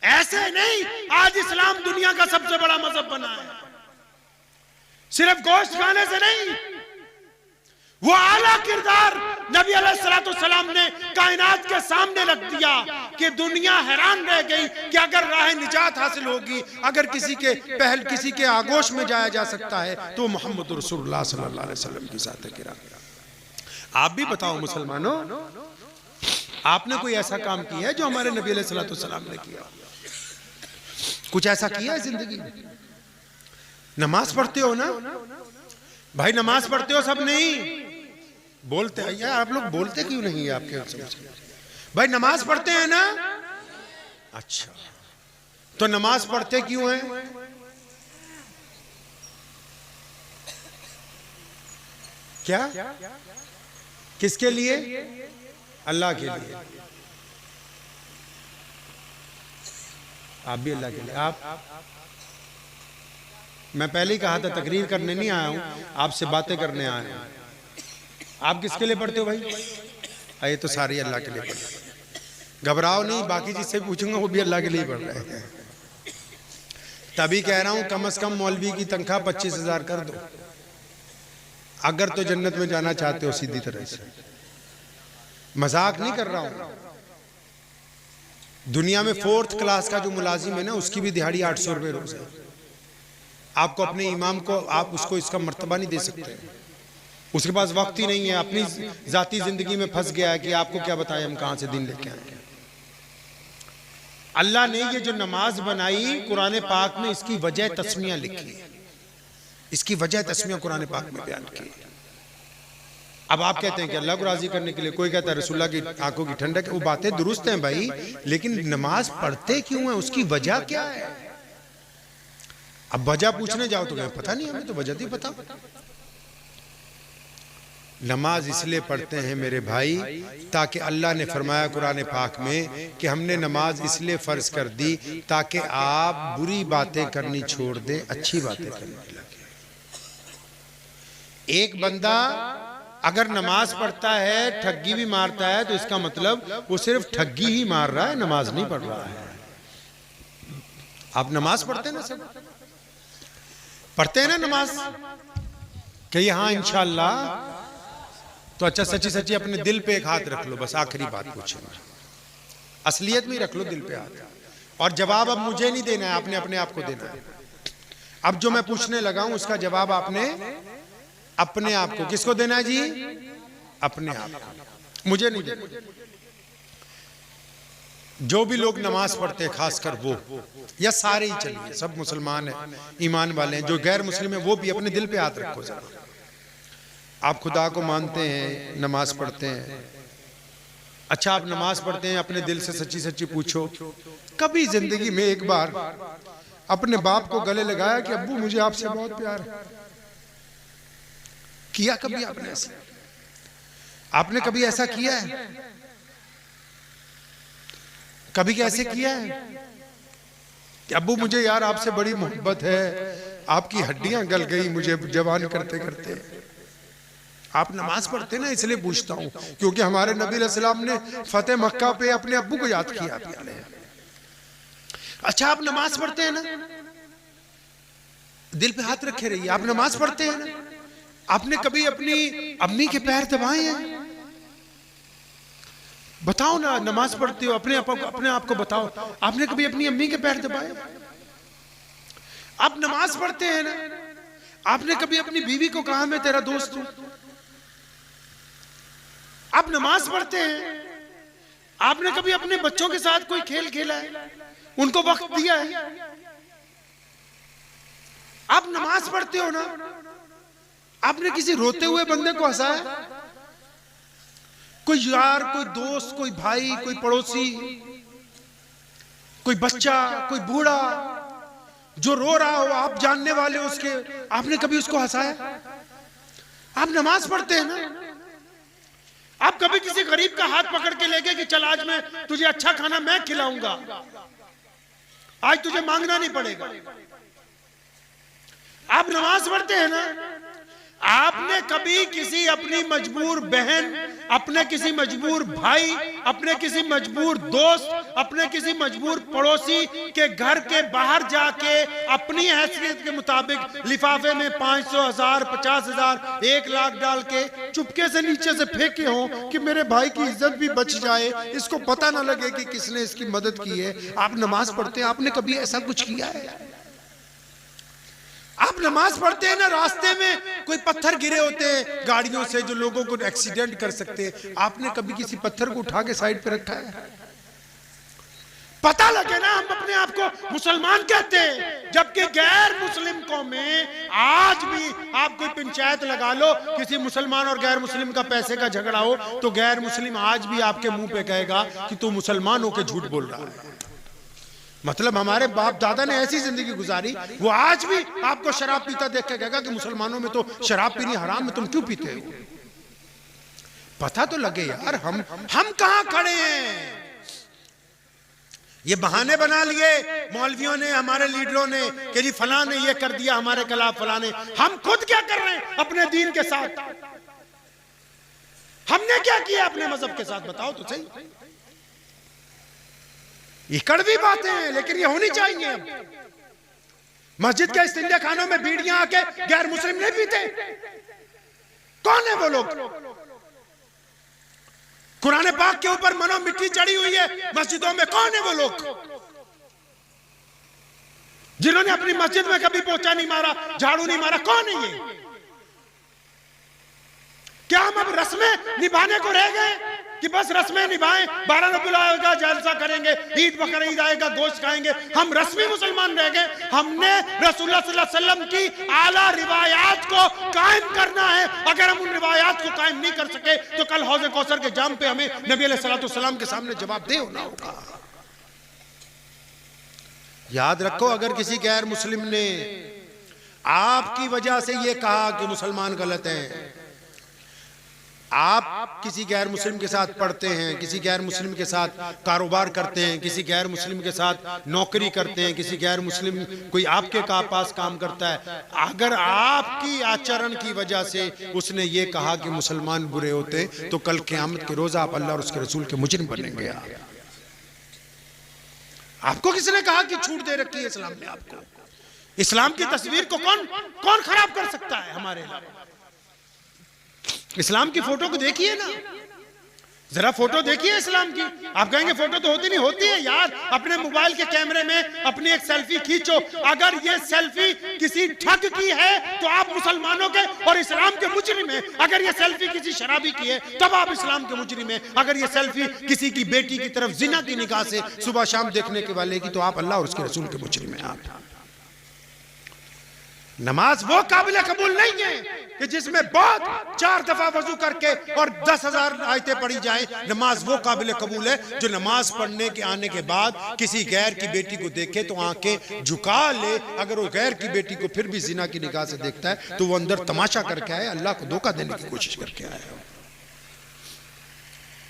ऐसे नहीं, आज इस्लाम दुनिया का सबसे बड़ा मजहब बना है। सिर्फ गोश्त खाने से नहीं, वो आला किरदार नबी अलैहिस्सलाम ने कायनात के सामने रख दिया कि दुनिया हैरान रह गई कि अगर राह निजात हासिल होगी, अगर किसी के पहल किसी के आगोश में जाया जा सकता है तो मोहम्मद रसूलुल्लाह सल्लल्लाहु अलैहि वसल्लम की ज़ात है किराम। आप भी बताओ मुसलमानों, आपने कोई ऐसा काम किया है जो हमारे नबी अलैहिस्सलाम ने किया? कुछ ऐसा किया है जिंदगी में? नमाज पढ़ते हो ना भाई, नमाज पढ़ते हो? सब नहीं बोलते हैं यार, आप लोग बोलते क्यों नहीं है? आपके भाई नमाज पढ़ते हैं ना? अच्छा, तो नमाज पढ़ते क्यों हैं? क्या, किसके लिए? अल्लाह के लिए। आप भी अल्लाह के लिए। आप, मैं पहले ही कहा था तकरीर करने नहीं आया हूं, आपसे बातें करने आया हूं। आप किसके लिए पढ़ते हो भाई? ये तो सारी अल्लाह के लिए पढ़ते। घबराओ नहीं, बाकी जिससे पूछूंगा वो भी अल्लाह के लिए पढ़ रहे हैं। तभी कह रहा हूं कम से कम मौलवी की तनख्वाह 25,000 कर दो, अगर तो जन्नत में जाना चाहते हो सीधी तरह से। मजाक नहीं कर रहा हूं। दुनिया में 4th क्लास का जो मुलाजिम है ना, उसकी भी दिहाड़ी 800 रुपये रोज है। आपको अपने इमाम को, आप उसको इसका मर्तबा नहीं दे सकते। उसके पास वक्त ही नहीं है, अपनी जाती जिंदगी में फंस गया है कि आपको क्या बताएं हम कहां से दिन लेके आए। अल्लाह ने ये जो नमाज बनाई कुरान पाक में, इसकी वजह तस्मिया लिखी, इसकी वजह तस्मिया कुरान पाक में बयान की। अब आप कहते हैं कि अल्लाह को राजी करने के लिए, कोई कहता है रसूलुल्लाह की आंखों की ठंडक। वो बातें दुरुस्त हैं भाई, लेकिन नमाज पढ़ते क्यों है, उसकी वजह क्या है? अब वजह पूछने जाओ तो पता नहीं, हमें तो वजह नहीं पता। नमाज इसलिए पढ़ते हैं मेरे भाई, ताकि अल्लाह ने फरमाया कुरान पाक में कि हमने नमाज इसलिए फर्ज कर दी ताकि आप बुरी बातें करनी छोड़ दें, अच्छी बातें करने लगे। एक बंदा अगर नमाज पढ़ता है, ठगी भी मारता है, तो इसका मतलब वो सिर्फ ठगी ही मार रहा है, नमाज नहीं पढ़ रहा है। आप नमाज पढ़ते हैं ना? सब पढ़ते हैं ना नमाज? कि हाँ इंशाअल्लाह। तो अच्छा, सच्ची सच्ची अपने दिल पे एक हाथ रख लो, बस आखिरी बात पूछूंगा, असलियत में रख लो दिल पे हाथ। और जवाब अब मुझे नहीं देना है, आपने अपने आप को देना है। अब जो मैं पूछने लगा हूं उसका जवाब आपने अपने आप को, किसको देना है जी? अपने आप को, मुझे नहीं देना। जो भी लोग नमाज पढ़ते हैं, खासकर वो, या सारे ही चलिए, सब मुसलमान हैं, ईमान वाले हैं, जो गैर मुस्लिम है वो भी अपने दिल पे हाथ रखो जरा। आप खुदा को मानते हैं, नमाज पढ़ते हैं। अच्छा, आप नमाज पढ़ते हैं, अपने दिल से सच्ची सच्ची पूछो, कभी जिंदगी में एक बार अपने बाप को गले लगाया कि अब्बू मुझे आपसे बहुत प्यार है? किया कभी आपने ऐसा? आपने कभी ऐसा किया है? कभी कैसे किया है कि अब्बू मुझे यार आपसे बड़ी मोहब्बत है, आपकी हड्डियां गल गई मुझे जवान करते करते। आप नमाज पढ़ते ना, इसलिए पूछता हूं क्योंकि हमारे नबी अलैहिस्सलाम ने फतेह मक्का पे अपने अब्बू को याद किया। अच्छा, आप नमाज पढ़ते हैं ना, दिल पे हाथ रखे रहिए। आप नमाज पढ़ते हैं ना, आपने कभी अपनी अम्मी के पैर दबाए हैं? बताओ ना, नमाज पढ़ते हो, अपने आप को बताओ, आपने कभी अपनी अम्मी के पैर दबाए? आप नमाज पढ़ते हैं ना, आपने कभी अपनी बीवी को कहा मैं तेरा दोस्त हूं? आप नमाज पढ़ते हैं, आपने कभी अपने बच्चों के साथ कोई खेल खेला है, उनको वक्त दिया है? आप नमाज पढ़ते हो ना, आपने किसी रोते हुए बंदे को हंसाया? कोई यार, कोई दोस्त, कोई भाई, कोई पड़ोसी, कोई बच्चा, कोई बूढ़ा जो रो रहा हो, आप जानने वाले उसके, आपने कभी उसको हंसाया? आप नमाज पढ़ते हैं ना। आप कभी किसी गरीब का हाथ पकड़ के ले गए कि चल आज मैं तुझे अच्छा खाना मैं खिलाऊंगा, आज तुझे मांगना नहीं पड़ेगा? आप नमाज पढ़ते हैं ना। आपने कभी किसी अपनी मजबूर बहन, अपने किसी मजबूर भाई, अपने किसी मजबूर दोस्त, अपने किसी मजबूर पड़ोसी के घर के बाहर जाके अपनी हैसियत के मुताबिक लिफाफे में 500, 1000, 50,000, 1 लाख डाल के चुपके से नीचे से फेंके हो कि मेरे भाई की इज्जत भी बच जाए, इसको पता ना लगे कि किसने इसकी मदद की है? आप नमाज पढ़ते हैं, आपने कभी ऐसा कुछ किया है? आप नमाज पढ़ते हैं ना, रास्ते में कोई पत्थर गिरे होते हैं गाड़ियों से जो लोगों को एक्सीडेंट कर सकते हैं, आपने कभी किसी पत्थर को उठा के साइड पे रखा है? पता लगे ना, हम अपने आप को मुसलमान कहते हैं, जबकि गैर मुस्लिम कौमें आज भी, आप कोई पंचायत लगा लो, किसी मुसलमान और गैर मुस्लिम का पैसे का झगड़ा हो तो गैर मुस्लिम आज भी आपके मुंह पे कहेगा कि तू मुसलमान होकर झूठ बोल रहा है। मतलब हमारे बाप दादा ने ऐसी जिंदगी गुजारी, वो आज भी आपको शराब पीता देख के कहेगा कि मुसलमानों में तो शराब पीनी हराम है, तुम क्यों पीते हो? पता तो लगे यार, हम कहां खड़े हैं? ये बहाने बना लिए मौलवियों ने, हमारे लीडरों ने कि जी फलां ने ये कर दिया हमारे खिलाफ, फलां ने। हम खुद क्या कर रहे हैं अपने दीन के साथ? हमने क्या किया अपने मजहब के साथ? बताओ तो सही। ये कड़वी बातें हैं, लेकिन ये होनी चाहिए। मस्जिद के इस्तिंजा खानों में बीड़ियां आके गैर मुस्लिम नहीं पीते। कौन है वो लोग? कुरान पाक के ऊपर मनो मिट्टी चढ़ी हुई है मस्जिदों में, कौन है वो लोग जिन्होंने अपनी मस्जिद में कभी पोछा नहीं मारा, झाड़ू नहीं मारा? कौन है ये? क्या हम अब रस्में निभाने को रह गए कि बस रस्में निभाएं? 12 रबीउल अव्वल का जलसा करेंगे, ईद बकर ईद आएगा, गोश्त खाएंगे, हम रस्मी मुसलमान रह गए। हमने रसूलुल्लाह सल्लल्लाहु अलैहि वसल्लम की आला रिवायात को कायम करना है। अगर हम उन रिवायात को कायम नहीं कर सके तो कल हौज़े कौसर के जाम पे हमें नबी अलैहिस्सलाम के सामने जवाबदेह होना होगा। याद रखो, अगर किसी गैर मुस्लिम ने आपकी वजह से यह कहा कि मुसलमान गलत हैं, आप किसी गैर मुस्लिम के साथ पढ़ते हैं, किसी गैर मुस्लिम के साथ कारोबार करते हैं, किसी गैर मुस्लिम के साथ नौकरी करते हैं, किसी गैर मुस्लिम कोई आपके पास काम करता है, अगर आपकी आचरण की वजह से उसने ये कहा कि मुसलमान बुरे होते, तो कल क़यामत के रोज़ आप अल्लाह और उसके रसूल के मुजरिम बनेंगे। आपको किसने कहा कि छूट दे रखी है इस्लाम ने आपको? इस्लाम की तस्वीर को कौन खराब कर सकता है हमारे अलावा? इस्लाम की फोटो को देखिए ना, जरा फोटो देखिए इस्लाम की। आप कहेंगे फोटो तो होती नहीं, होती है यार। अपने मोबाइल के कैमरे में अपनी एक सेल्फी खींचो, अगर ये सेल्फी किसी ठग की है तो आप मुसलमानों के और इस्लाम के मुजरिम हैं। अगर ये सेल्फी किसी शराबी की है तब आप इस्लाम के मुजरिम हैं। अगर ये सेल्फी किसी की बेटी की तरफ जिना की निगाह से सुबह शाम देखने के वाले की, तो आप अल्लाह और उसके रसूल के मुजरिम हैं। आप नमाज वो काबिल कबूल नहीं है कि जिसमें बहुत 4 दफा वजू करके और 10,000 आयतें पढ़ी जाए। नमाज वो काबिल कबूल है जो नमाज पढ़ने के आने के बाद किसी गैर की बेटी को देखे तो आंखें झुका ले। अगर वो गैर की बेटी को फिर भी जिना की निगाह से देखता है तो वो अंदर तमाशा करके आए, अल्लाह को धोखा देने की कोशिश करके आया।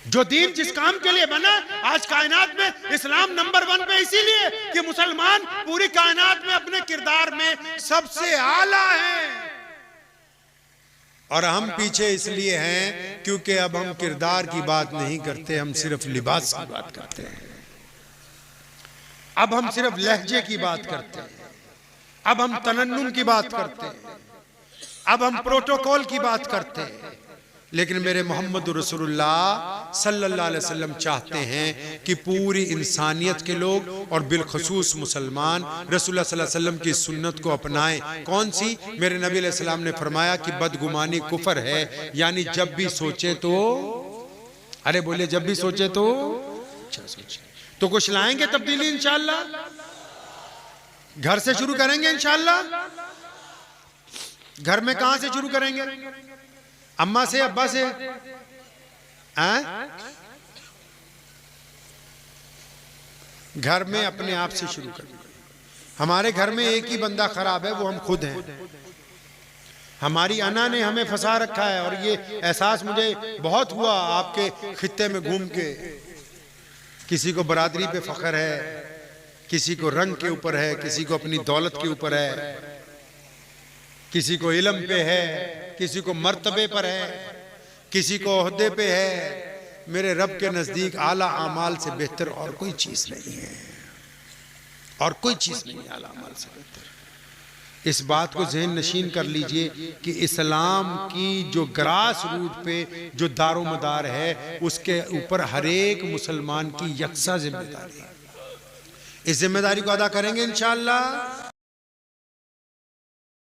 जो दीन जिस काम के लिए बना, आज कायनात में इस्लाम नंबर 1 पे इसीलिए कि मुसलमान पूरी कायनात में अपने किरदार में सबसे आला है, और हम पीछे इसलिए हैं क्योंकि अब हम किरदार की बात नहीं करते, हम सिर्फ लिबास की बात करते हैं। अब हम सिर्फ लहजे की बात करते हैं, अब हम तनन्नुम की बात करते हैं, अब हम प्रोटोकॉल की बात करते हैं। लेकिन मेरे मोहम्मद रसूलुल्लाह सल्लल्लाहु अलैहि वसल्लम चाहते हैं कि पूरी इंसानियत के लोग और बिलखसूस मुसलमान रसूलुल्लाह सल्लल्लाहु अलैहि वसल्लम की सुन्नत को अपनाएं। कौन सी? मेरे नबी अलैहि सलाम ने फरमाया कि बदगुमानी कुफर है, यानी जब भी सोचे तो, अरे बोले जब भी सोचे तो अच्छा सोचे। तो कुछ लाएंगे तब्दीली इंशाअल्लाह, घर से शुरू करेंगे इंशाअल्लाह। घर में कहां से शुरू करेंगे? अम्मा से, अब्बा से? घर में अपने आप से शुरू करें। हमारे घर में एक ही बंदा खराब है, वो हम खुद हैं। हमारी अना ने हमें फंसा रखा है, और ये एहसास मुझे बहुत हुआ आपके खित्ते में घूम के। किसी को बरादरी पे फख्र है, किसी को रंग के ऊपर है, किसी को अपनी दौलत के ऊपर है। किसी को इल्म पे है, किसी को मर्तबे पर है, किसी को ओहदे पे है। मेरे रब के नजदीक आला अमाल से बेहतर और कोई चीज नहीं है, और कोई चीज नहीं आला अमाल से बेहतर। इस बात को ज़हन नशीन कर लीजिए कि इस्लाम की जो ग्रास रूट पे जो दारो मदार है, उसके ऊपर हर एक मुसलमान की यकसा जिम्मेदारी है। इस जिम्मेदारी को अदा करेंगे इंशाअल्लाह।